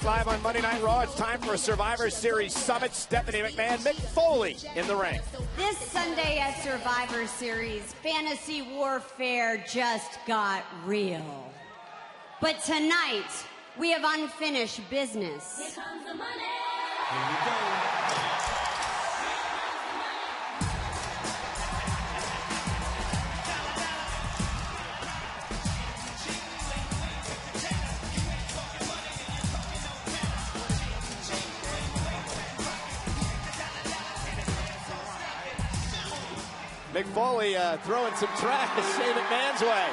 live on Monday Night Raw. It's time for a Survivor Series Summit. Stephanie McMahon, Mick Foley in the ring. This Sunday at Survivor Series, fantasy warfare just got real. But tonight, we have unfinished business. Here comes the money. Here we go. Mick Foley throwing some trash Shane McMahon's way.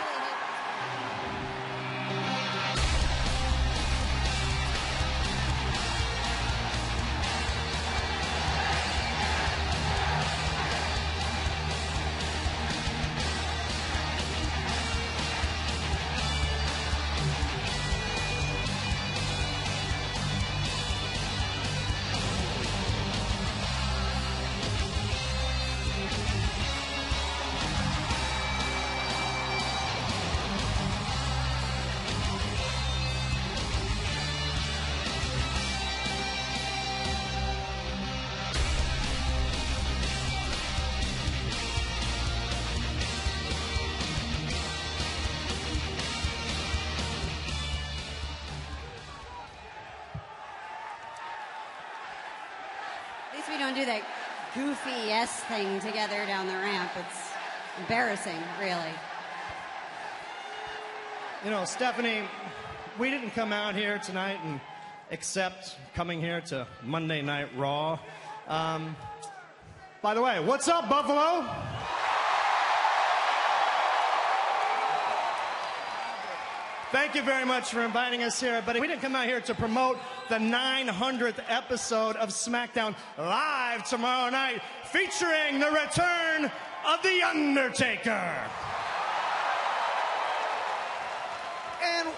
At least we don't do that goofy S thing together down the ramp. It's embarrassing, really. You know, Stephanie, we didn't come out here tonight and accept coming here to Monday Night Raw. By the way, what's up, Buffalo? Thank you very much for inviting us here, but we didn't come out here to promote the 900th episode of SmackDown live tomorrow night, featuring the return of The Undertaker. And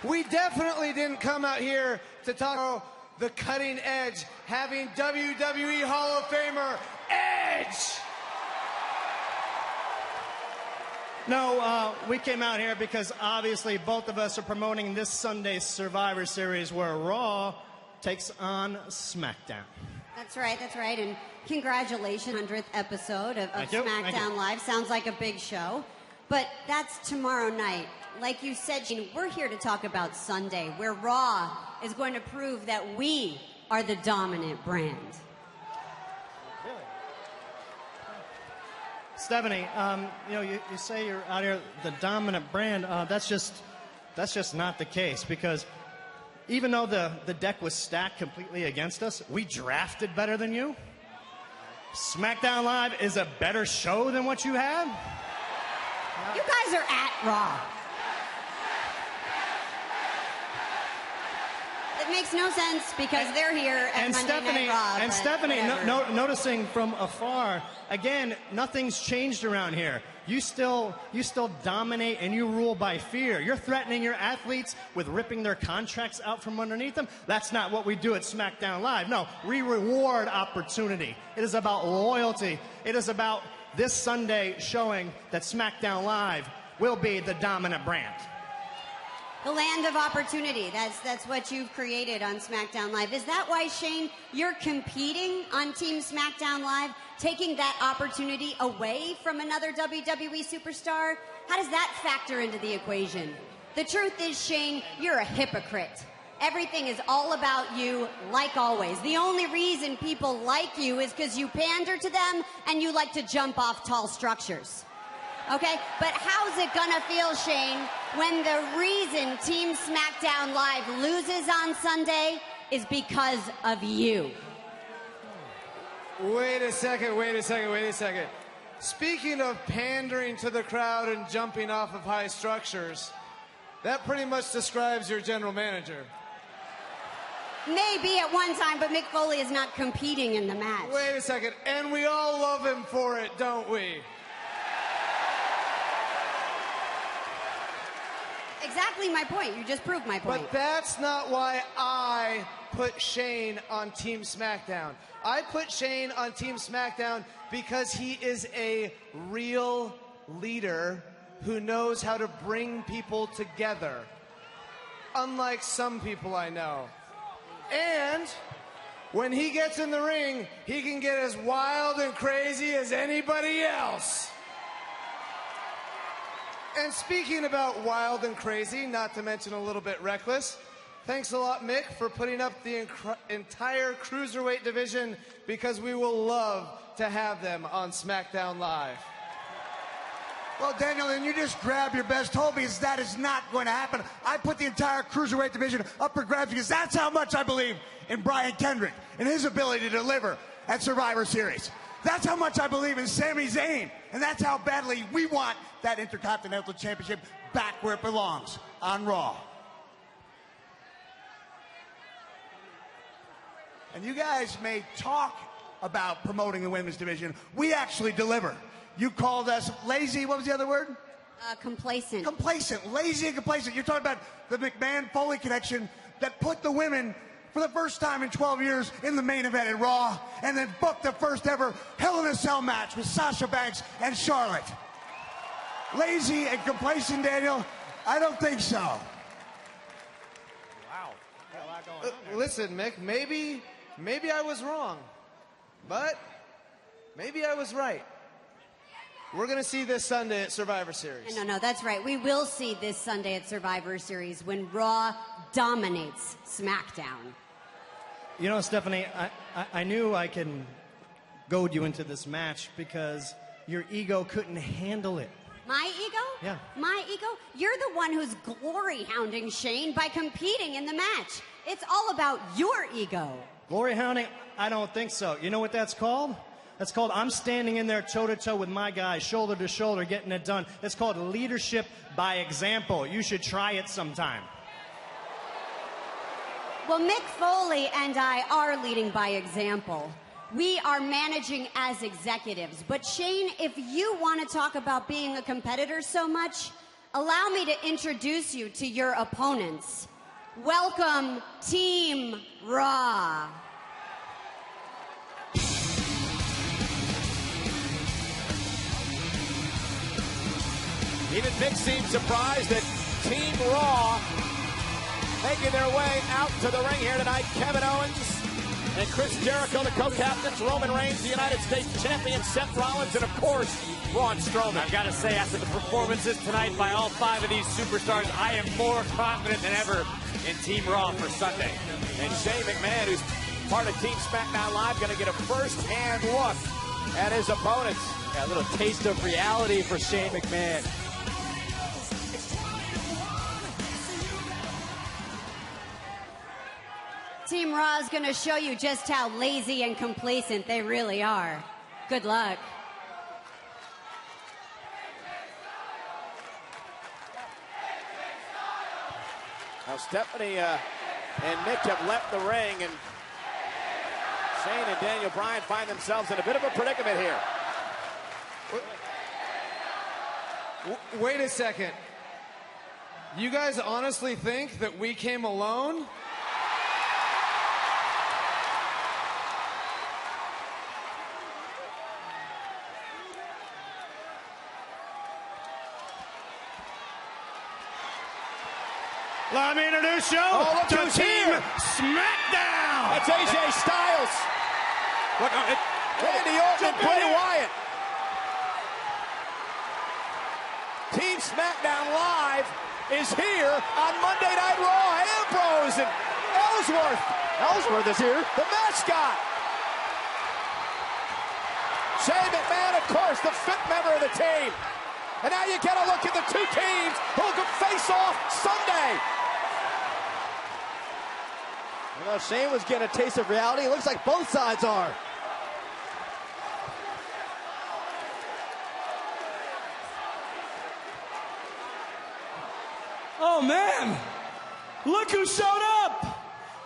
we definitely didn't come out here to talk about the cutting edge, having WWE Hall of Famer Edge. No, we came out here because obviously both of us are promoting this Sunday's Survivor Series where Raw takes on SmackDown. That's right, and congratulations, 100th episode of SmackDown Live. Sounds like a big show, but that's tomorrow night. Like you said, Shane, we're here to talk about Sunday, where Raw is going to prove that we are the dominant brand. Stephanie, you know, you say you're out here the dominant brand. That's just not the case, because even though the deck was stacked completely against us, we drafted better than you. SmackDown Live is a better show than what you have. You guys are at Raw. It makes no sense because they're here at Monday Night Raw. And Stephanie, noticing from afar, again, nothing's changed around here. You still dominate and you rule by fear. You're threatening your athletes with ripping their contracts out from underneath them. That's not what we do at SmackDown Live. No, we reward opportunity. It is about loyalty. It is about this Sunday showing that SmackDown Live will be the dominant brand. The land of opportunity. That's what you've created on SmackDown Live. Is that why, Shane, you're competing on Team SmackDown Live, taking that opportunity away from another WWE superstar? How does that factor into the equation? The truth is, Shane, you're a hypocrite. Everything is all about you, like always. The only reason people like you is because you pander to them and you like to jump off tall structures. Okay, but how's it gonna feel, Shane, when the reason Team SmackDown Live loses on Sunday is because of you? Wait a second. Speaking of pandering to the crowd and jumping off of high structures, that pretty much describes your general manager. Maybe at one time, but Mick Foley is not competing in the match. Wait a second, and we all love him for it, don't we? Exactly my point. You just proved my point. But that's not why I put Shane on Team SmackDown. I put Shane on Team SmackDown because he is a real leader who knows how to bring people together. Unlike some people I know. And when he gets in the ring, he can get as wild and crazy as anybody else. And speaking about wild and crazy, not to mention a little bit reckless, thanks a lot, Mick, for putting up the entire cruiserweight division, because we will love to have them on SmackDown Live. Well, Daniel, then you just grab your best hold, because that is not going to happen. I put the entire cruiserweight division up for grabs because that's how much I believe in Brian Kendrick and his ability to deliver at Survivor Series. That's how much I believe in Sami Zayn, and that's how badly we want that Intercontinental Championship back where it belongs, on Raw. And you guys may talk about promoting the women's division. We actually deliver. You called us lazy. What was the other word? Complacent. Complacent. Lazy and complacent. You're talking about the McMahon-Foley connection that put the women, for the first time in 12 years, in the main event at Raw, and then booked the first ever Hell in a Cell match with Sasha Banks and Charlotte. Lazy and complacent, Daniel? I don't think so. Wow. Listen, Mick, maybe I was wrong, but maybe I was right. We're going to see this Sunday at Survivor Series. No, that's right. We will see this Sunday at Survivor Series when Raw dominates SmackDown. You know, Stephanie, I knew I can goad you into this match because your ego couldn't handle it. My ego? Yeah. My ego? You're the one who's glory hounding Shane by competing in the match. It's all about your ego. Glory hounding? I don't think so. You know what that's called? That's called I'm standing in there toe-to-toe with my guys, shoulder to shoulder, getting it done. It's called leadership by example. You should try it sometime. Well, Mick Foley and I are leading by example. We are managing as executives. But Shane, if you want to talk about being a competitor so much, allow me to introduce you to your opponents. Welcome, Team Raw. Even Mick seems surprised that Team Raw making their way out to the ring here tonight. Kevin Owens and Chris Jericho, the co-captains. Roman Reigns, the United States champion. Seth Rollins, and of course, Braun Strowman. I've got to say, after the performances tonight by all 5 of these superstars, I am more confident than ever in Team Raw for Sunday. And Shane McMahon, who's part of Team SmackDown Live, going to get a first-hand look at his opponents. Yeah, a little taste of reality for Shane McMahon. Team Raw is going to show you just how lazy and complacent they really are. Good luck. Now Stephanie and Mick have left the ring, and Shane and Daniel Bryan find themselves in a bit of a predicament here. Wait a second. You guys honestly think that we came alone? Let me introduce you look to who's Team here. SmackDown. That's AJ Styles. Look, Randy Orton and Bray Wyatt. Team SmackDown Live is here on Monday Night Raw. Ambrose and Ellsworth. Ellsworth is here, the mascot. Shane McMahon, of course, the fifth member of the team. And now you get a look at the two teams who can face off Sunday. Well, Shane was getting a taste of reality. It looks like both sides are. Oh, man. Look who showed up.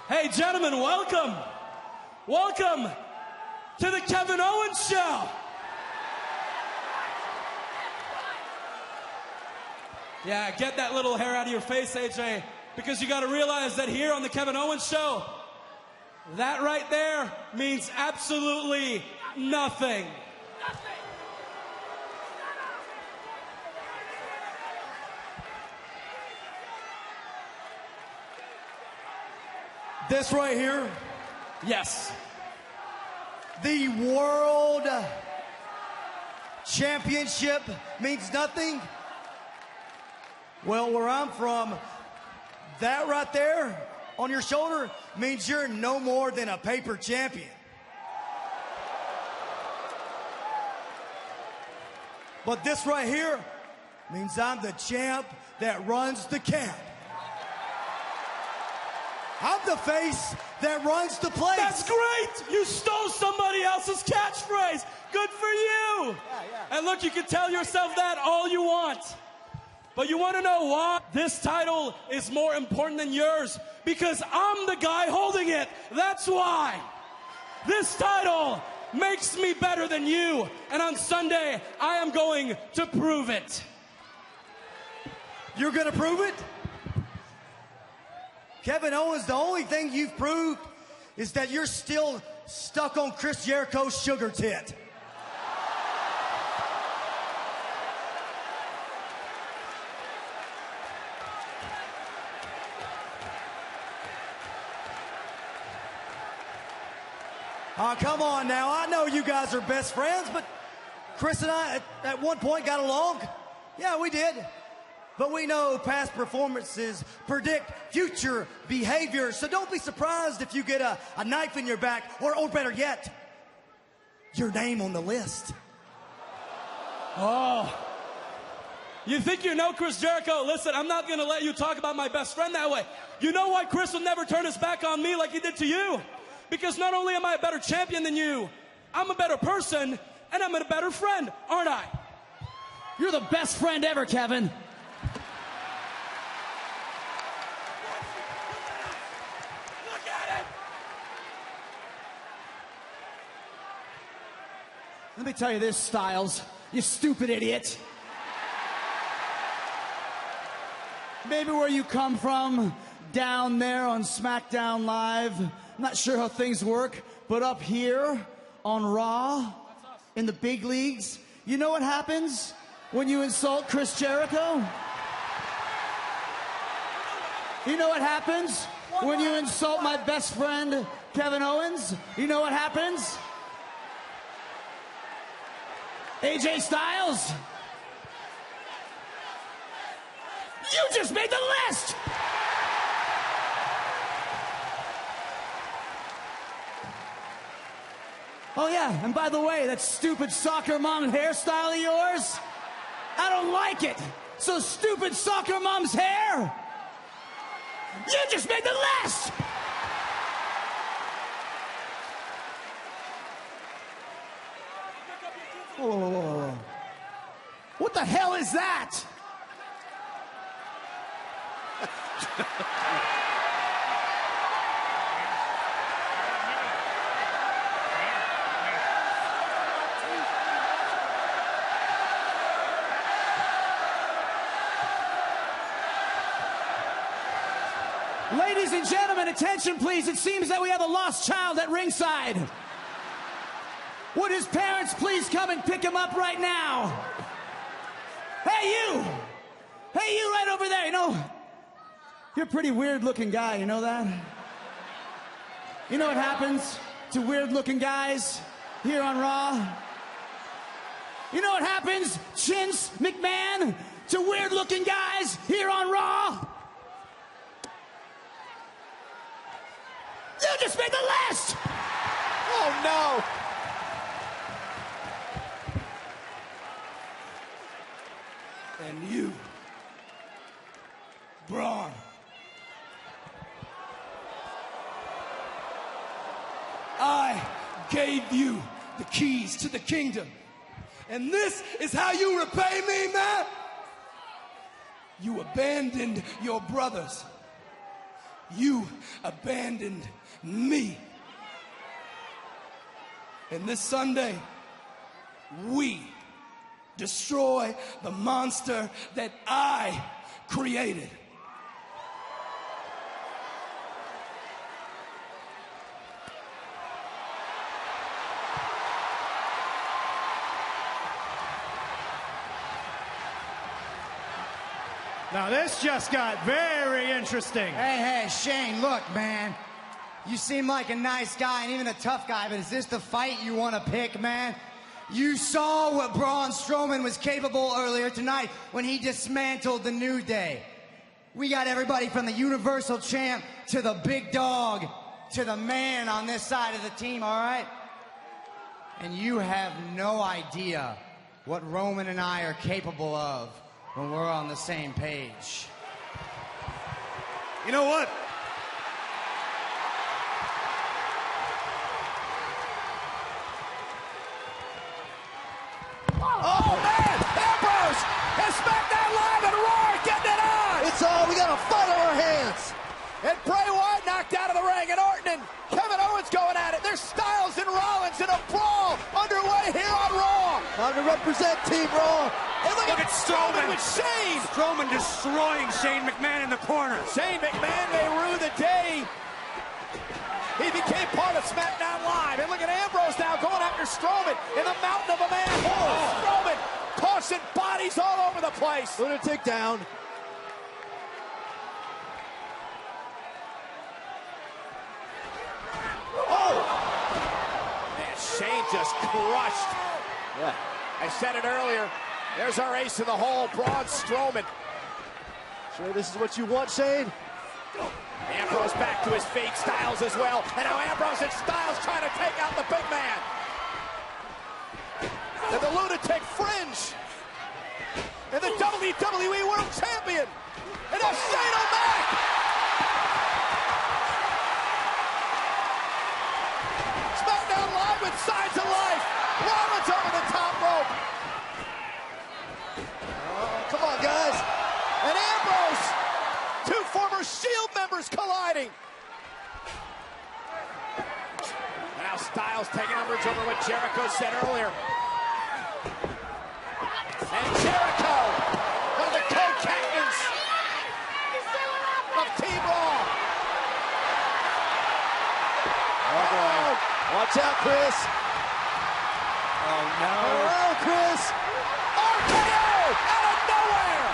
Hey, gentlemen, welcome. Welcome to the Kevin Owens Show. Yeah, get that little hair out of your face, AJ, because you got to realize that here on the Kevin Owens Show, that right there means absolutely nothing. This right here, Yes. the World Championship means nothing. Well, where I'm from, that right there on your shoulder means you're no more than a paper champion. But this right here means I'm the champ that runs the camp. I'm the face that runs the place. That's great! You stole somebody else's catchphrase. Good for you! And look, you can tell yourself that all you want. But you want to know why? This title is more important than yours because I'm the guy holding it. That's why. This title makes me better than you. And on Sunday, I am going to prove it. You're gonna prove it? Kevin Owens, the only thing you've proved is that you're still stuck on Chris Jericho's sugar tit. Come on now. I know you guys are best friends, but Chris and I at one point got along. Yeah, we did. But we know past performances predict future behavior, so don't be surprised if you get a knife in your back, or better yet, your name on the list. Oh. You think you know Chris Jericho? Listen, I'm not going to let you talk about my best friend that way. You know why Chris will never turn his back on me like he did to you? Because not only am I a better champion than you, I'm a better person, and I'm a better friend, aren't I? You're the best friend ever, Kevin. Look at it! Let me tell you this, Styles, you stupid idiot. Maybe where you come from, down there on SmackDown Live, I'm not sure how things work, but up here on Raw, in the big leagues, you know what happens when you insult Chris Jericho? You know what happens when you insult my best friend, Kevin Owens? You know what happens? AJ Styles? You just made the list! Oh yeah, and by the way, that stupid soccer mom hairstyle of yours, I don't like it. So stupid soccer mom's hair, you just made the list! Whoa, whoa, whoa, whoa. What the hell is that? Ladies and gentlemen, attention please. It seems that we have a lost child at ringside. Would his parents please come and pick him up right now? Hey, you! Hey, you right over there, you know, you're a pretty weird-looking guy, you know that? You know what happens to weird-looking guys here on Raw? You know what happens, Vince McMahon, to weird-looking guys here on Raw? You just made the list! Oh, no. And you, Braun. I gave you the keys to the kingdom. And this is how you repay me, man? You abandoned your brothers. You abandoned me. And this Sunday, we destroy the monster that I created. Now this just got very interesting. Hey, Shane, look, man. You seem like a nice guy and even a tough guy, but is this the fight you want to pick, man? You saw what Braun Strowman was capable earlier tonight when he dismantled the New Day. We got everybody from the Universal Champ to the big dog to the man on this side of the team, all right? And you have no idea what Roman and I are capable of when we're on the same page. You know what? Oh, man! Ambrose has SmackDown Live and Raw getting it on! It's all, we got a fight on our hands. And Bray Wyatt knocked out of the ring, and Orton and Kevin Owens going at it. There's Styles and Rollins in a brawl underway here on Raw. Time to represent Team Raw. And look at Strowman with Shane. Strowman destroying Shane McMahon in the corner. Shane McMahon may rue the day he became part of SmackDown Live. And look at Ambrose now going after Strowman in the mountain of a man. Oh, Strowman tossing bodies all over the place. Lunatic down. Man, Shane just crushed. Yeah. I said it earlier. There's our ace in the hole, Braun Strowman. Sure this is what you want, Shane? Ambrose back to his feet, Styles as well. And now Ambrose and Styles trying to take out the big man. And the lunatic fringe. And the WWE World Champion. And now Shane O'Mac. SmackDown Live with signs of life. Rollins over the top rope. Oh, come on, guys. And Ambrose. Two former Shield members colliding. Now Styles taking umbrage over what Jericho said earlier. And Jericho, one of the co-captains of Team Raw. Oh, boy. Watch out, Chris. Oh, no. Oh, Chris. RKO out of nowhere.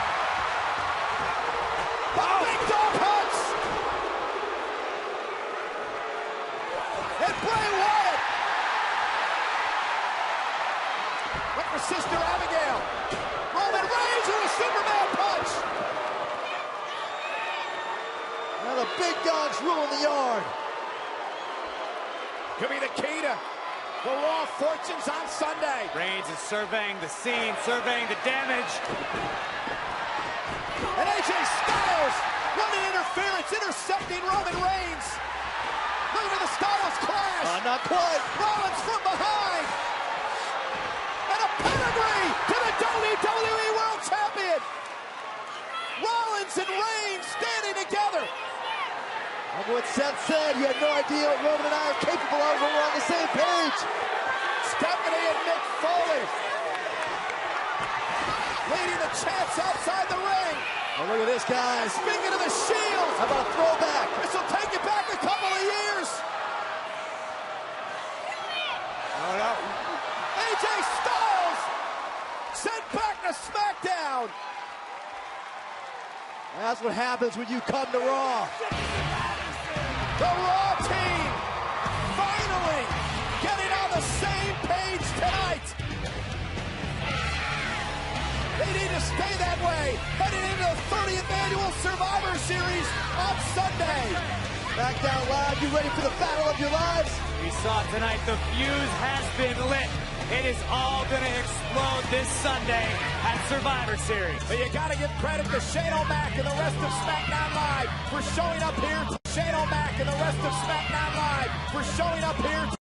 The big dog hunts. And Bray Wyatt went for Sister Abigail. Roman Reigns with a Superman punch. Now the big dog's ruling the yard. Could be the key to the Raw fortunes on Sunday. Reigns is surveying the scene, surveying the damage. And AJ Styles running interference, intercepting Roman Reigns. Look at the Styles clash. Not quite. Rollins from behind. And a pedigree to the WWE World Champion. Rollins and Reigns standing together. Remember what Seth said, he had no idea what Roman and I are capable of when we're on the same page. Stephanie and Mick Foley leading the chants outside the ring. Oh, look at this, guys. Speaking of the Shield. How about a throwback? This will take you back a couple of years. Oh, no. AJ Styles sent back to SmackDown. That's what happens when you come to Raw. The Raw team finally getting on the same page tonight. They need to stay that way heading into the 30th annual Survivor Series on Sunday. SmackDown Live, you ready for the battle of your lives? We saw tonight the fuse has been lit. It is all going to explode this Sunday at Survivor Series. But you got to give credit to Shane O'Mac and the rest of SmackDown Live for showing up here. Shane O'Mac and the rest of SmackDown Live for showing up here.